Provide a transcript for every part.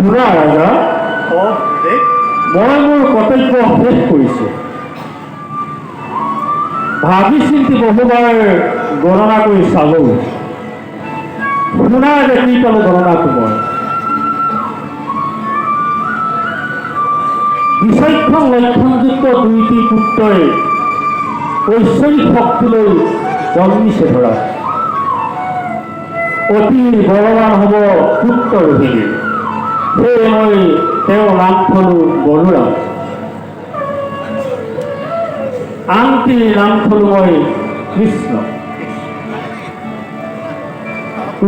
শুনা ৰাজা, মই মোৰ কৰ্তব্য শেষ কৰিছোঁ। ভাবি চিন্তি বহুবাৰ গণনা কৰি চালোঁ। শুনা দেখি পালোঁ গণনাটো মই বিচক্ষণ লক্ষণযুক্ত দুইটি পুত্ৰই ঐশ্বৰিক শক্তিলৈ জন্মিছে ধৰা। অতি বলৱান হ'ব পুত্ৰ ৰহিনী। সেয়ে মই তেওঁৰ নাম থলোঁ বলোৰাম। আনটি নাম থলোঁ মই কৃষ্ণ।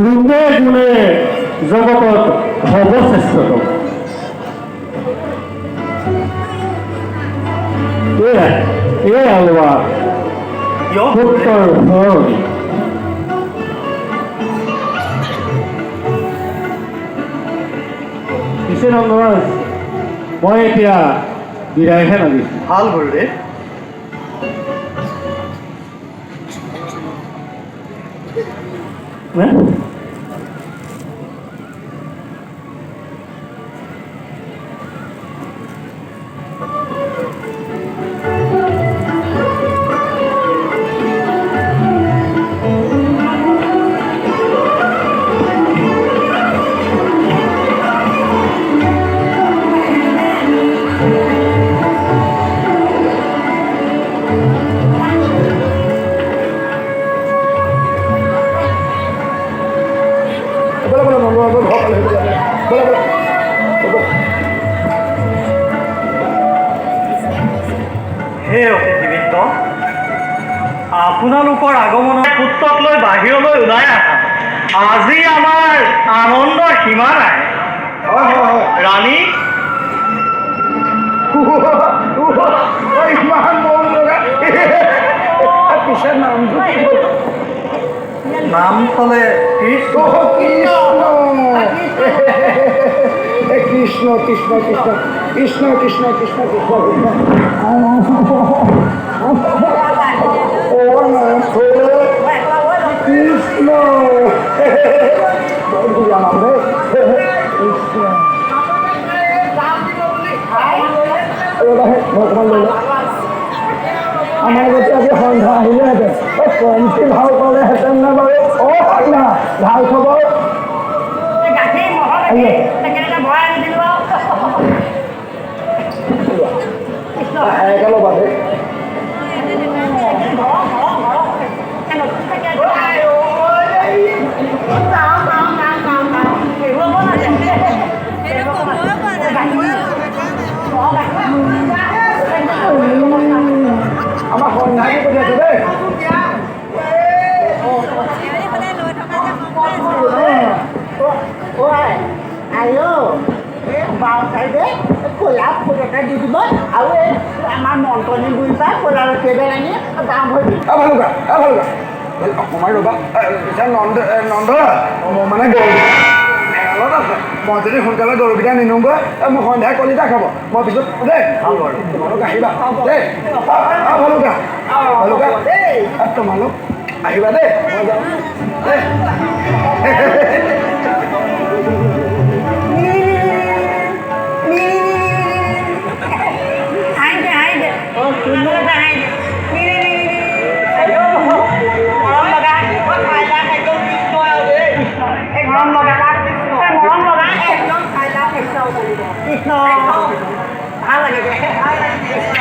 ৰূপে গুণে জগতত সৰ্বশ্ৰেষ্ঠতম। এয়াই আলোৱা পুত্ৰৰ সৰণি। পিছে নন্দৰাজ, মই এতিয়া বিদায়হে লাগিছোঁ। ভাল গুৰুদেৱ। হে অতিথিবৃন্দ, আপোনালোকৰ আগমনত পুত্ৰক লৈ বাহিৰলৈ ওলাই আহা। আজি আমাৰ আনন্দৰ সীমা নাই। ৰাণী, ইমান মৰম লগা পিছে নামটো নাম থলে কৃষ্ণ। কৃষ্ণ কৃষ্ণ কৃষ্ণ কৃষ্ণ কৃষ্ণ কৃষ্ণ কৃষ্ণ কৃষ্ণ আমাৰ যদি আজি সন্ধ্যা আহিলেহেঁতেন কমটি ভাল পালেহেঁতেন নে বাৰু? না ভাল খবৰ একেলগে আমাৰ সন্ধ্যাকে পঠিয়াইছে দেই। ক'লা ফুল এটা দি দিব আৰু এই আমাৰ মন্ত্ৰণী গুৰি পৰা ক'লা ৰখীয়াবে আনি গাঁও ভৰি অকণমান ৰ'বা। নন্দ মই মানে গৰুত আছে। মই যদি সোনকালে গৰুকেইটা নিনোগৈ মোক সন্ধ্যাই কলিতা খাব। মই পিছত দেই তোমালোক আহিবা দেই। ভালুকা তোমালোক আহিবা দেই। মই যাওঁ দেই। কৃষ্ণ ভাল লাগে কৃষ্ণ।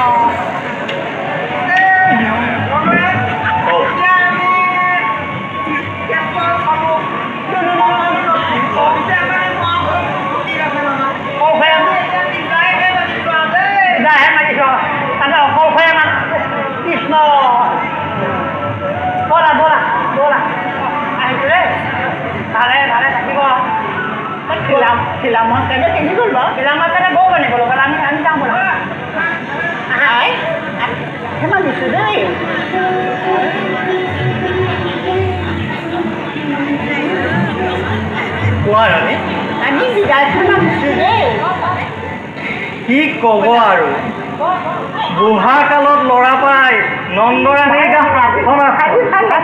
কৃষ্ণ ব'লা ব'লা ব'লা আহিছোঁ দেই। ভালে ভালে থাকিব। চিলামত কেনে কেজি গ'ল বাৰু? চিলামত কেনে গৌ বনিব লগা আমি যাওঁ ব'লা। আই কিমান দিছোঁ দেই। কোৱা ৰাণী, আমি বিদায়খন দিছোঁ দেই। কি ক'ব আৰু, বুঢ়া কালত ল'ৰা পাই নন্দৰাণীৰ গাত হাতখন আছে।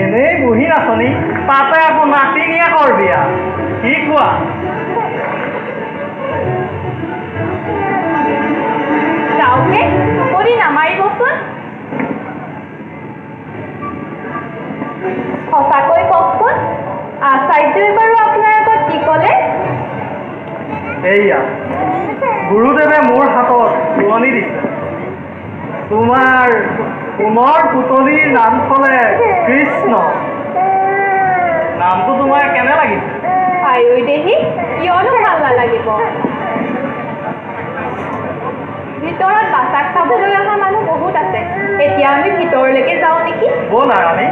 এনেই বুঢ়ী নাচনি, তাতে আকৌ নাতিনীয়েকৰ বিয়া। কি কোৱা? এইয়া গুৰুদেৱে মোৰ হাতত পুৰণি দিছে তোমাৰ সোণৰ পুতলিৰ নাম থলে কৃষ্ণ নামটো তোমাৰ কেনে লাগিছে আয়ৈ দেহি কিয়নো ভাল নালাগিব ভিতৰত বাচাক চাবলৈ অহা মানুহ বহুত আছে এতিয়া আমি ভিতৰলৈকে যাওঁ নেকি ব'লা ৰাণী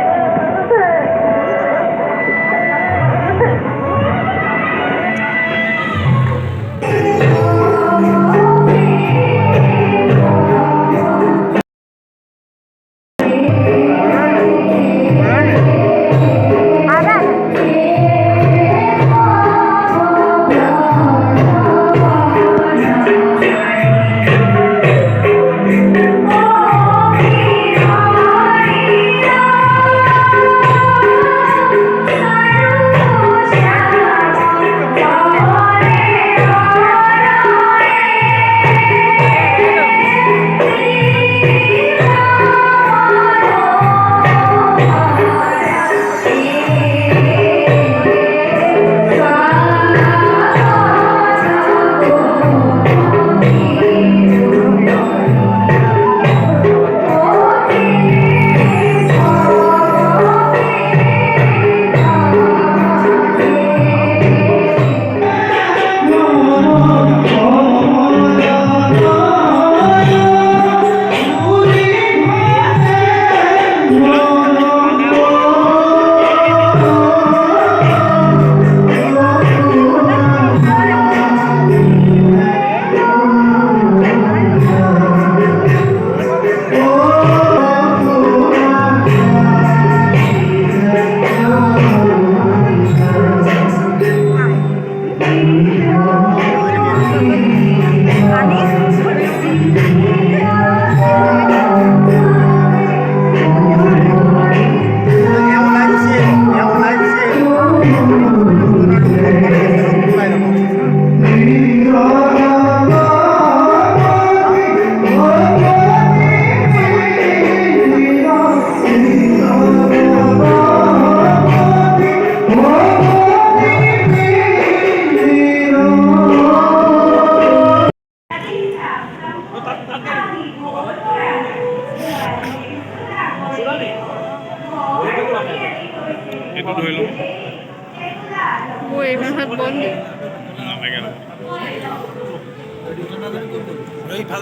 মোৰ এই মাহত বন্ধ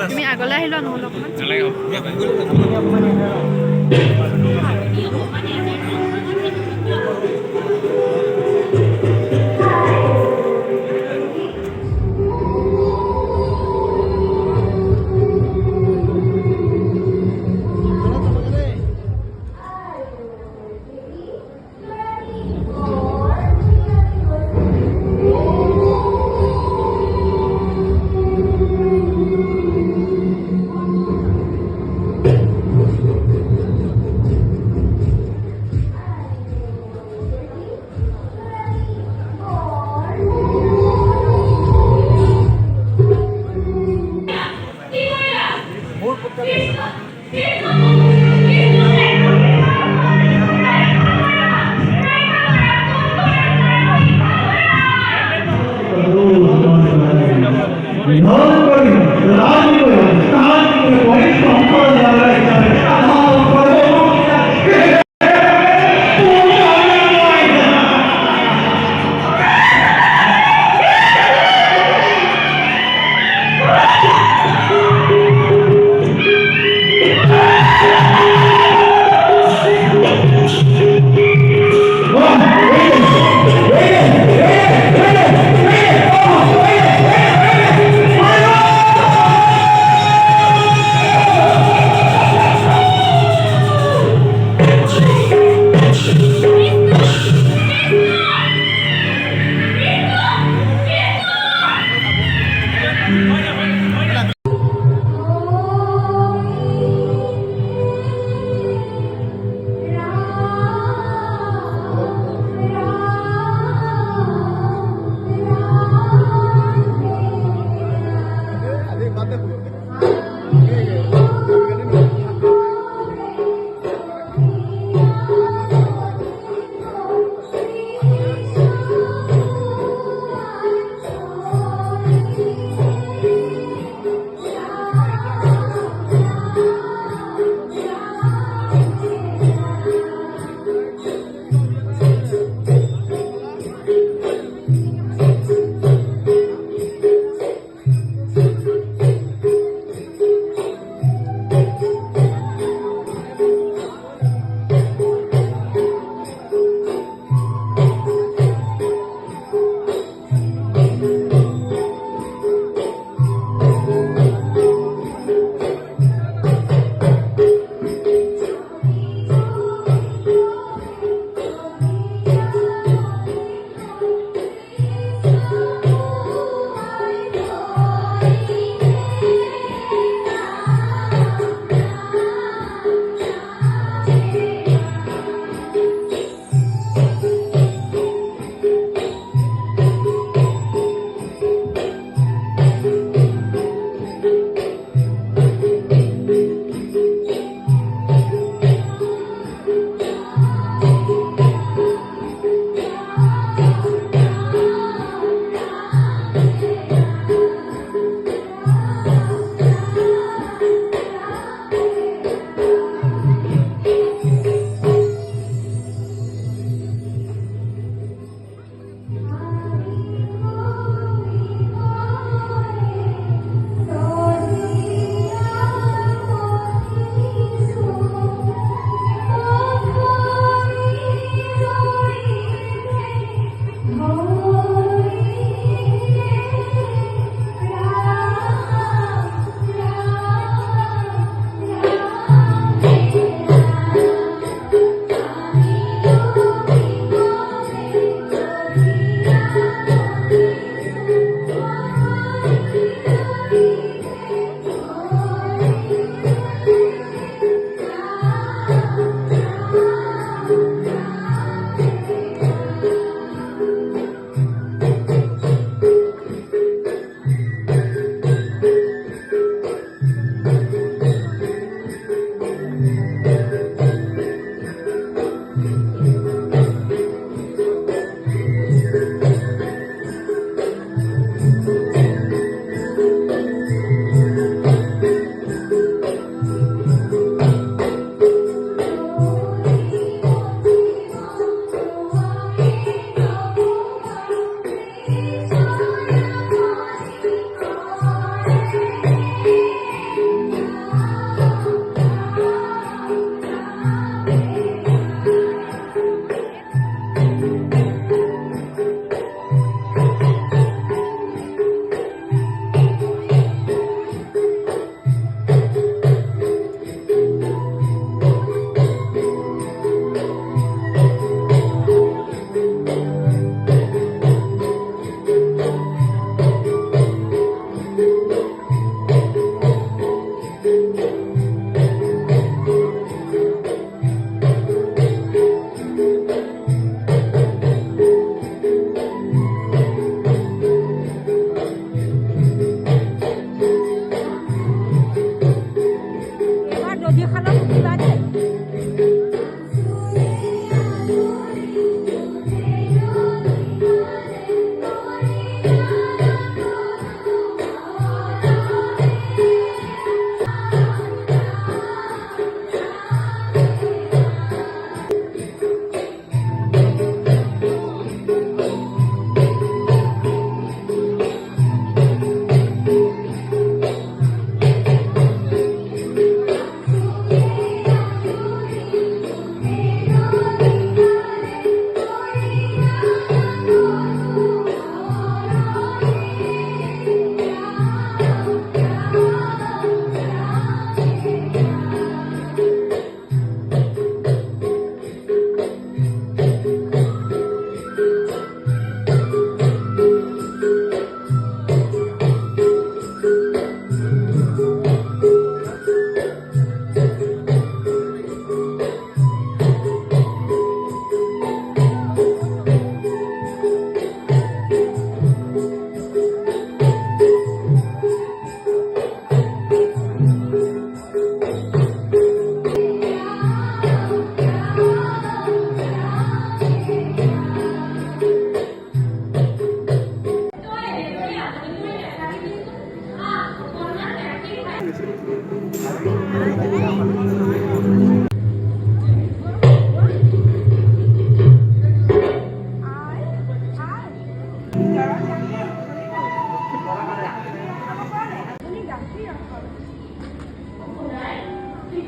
তুমি আগলৈ আহিলা নহ'লে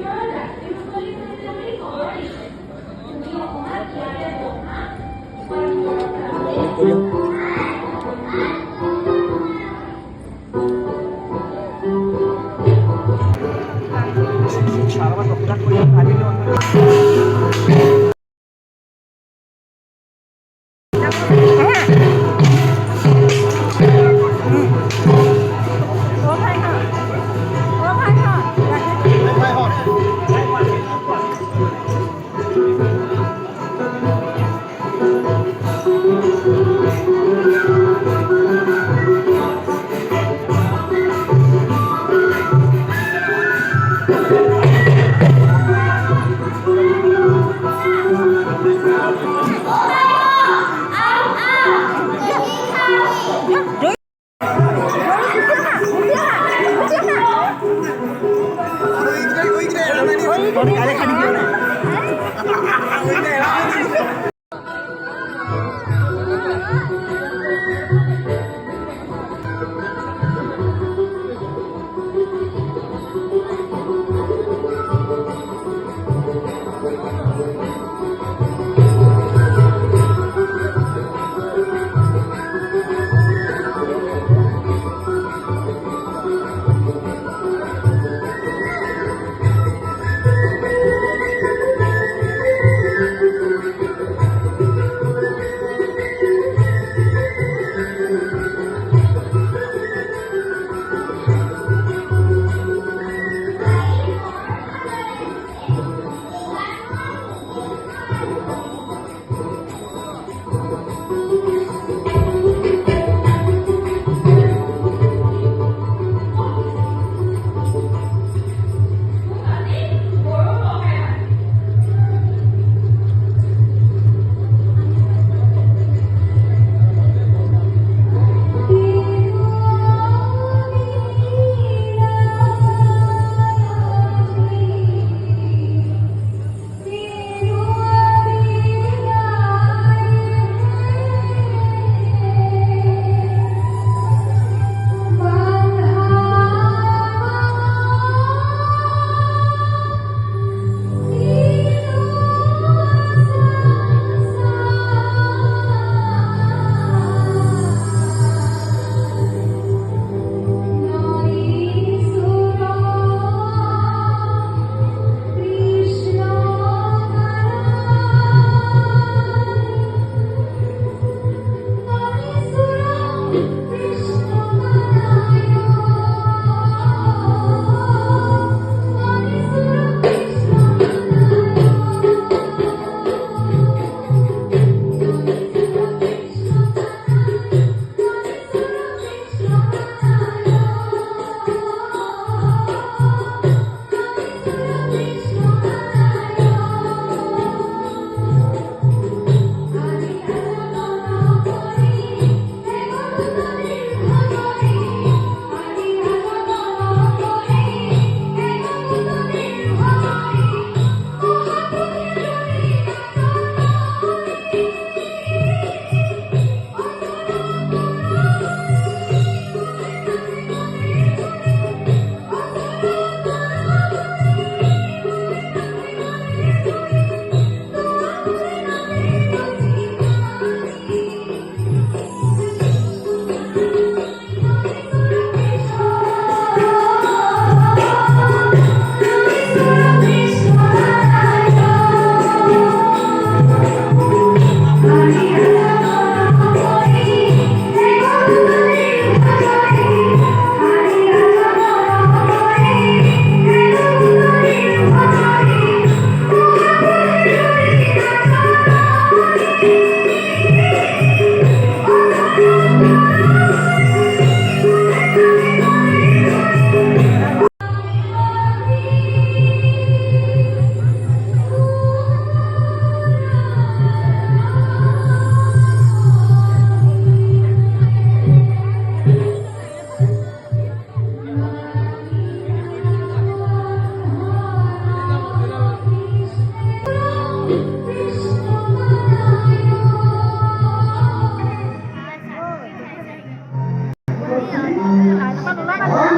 Hãy subscribe cho kênh Ghiền Mì Gõ để không bỏ lỡ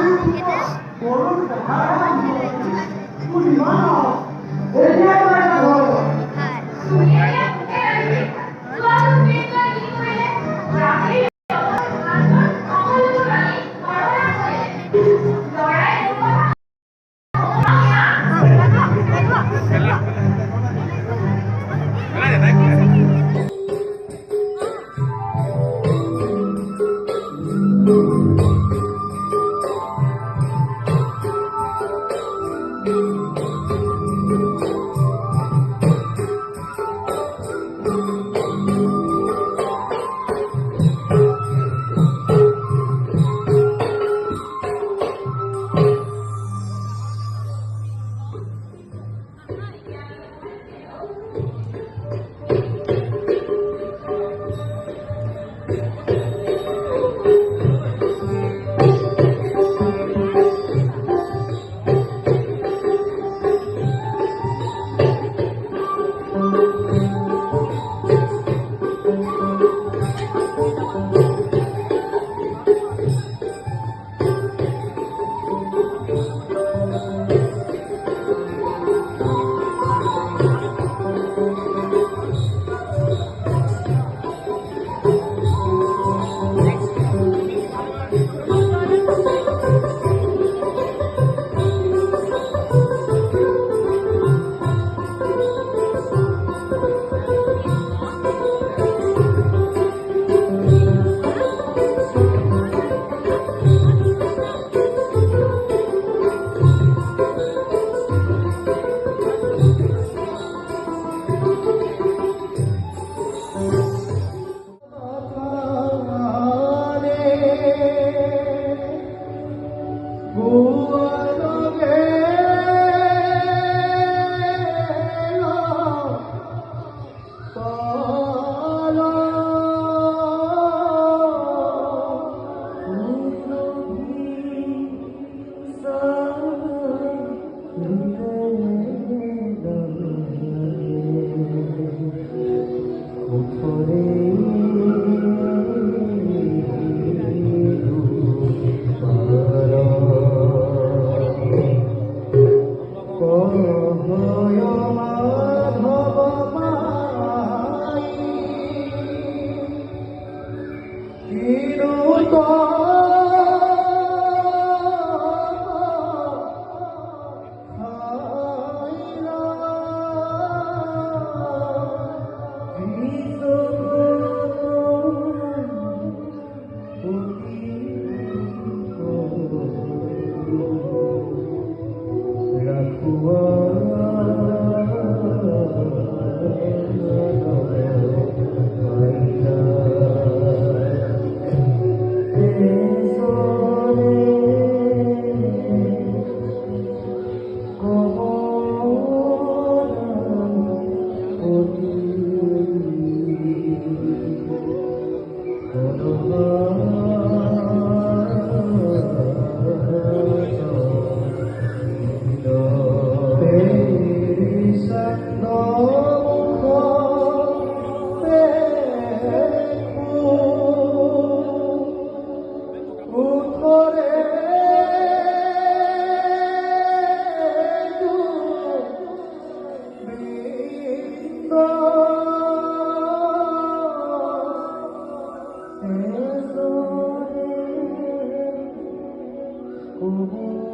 những video hấp dẫn Oh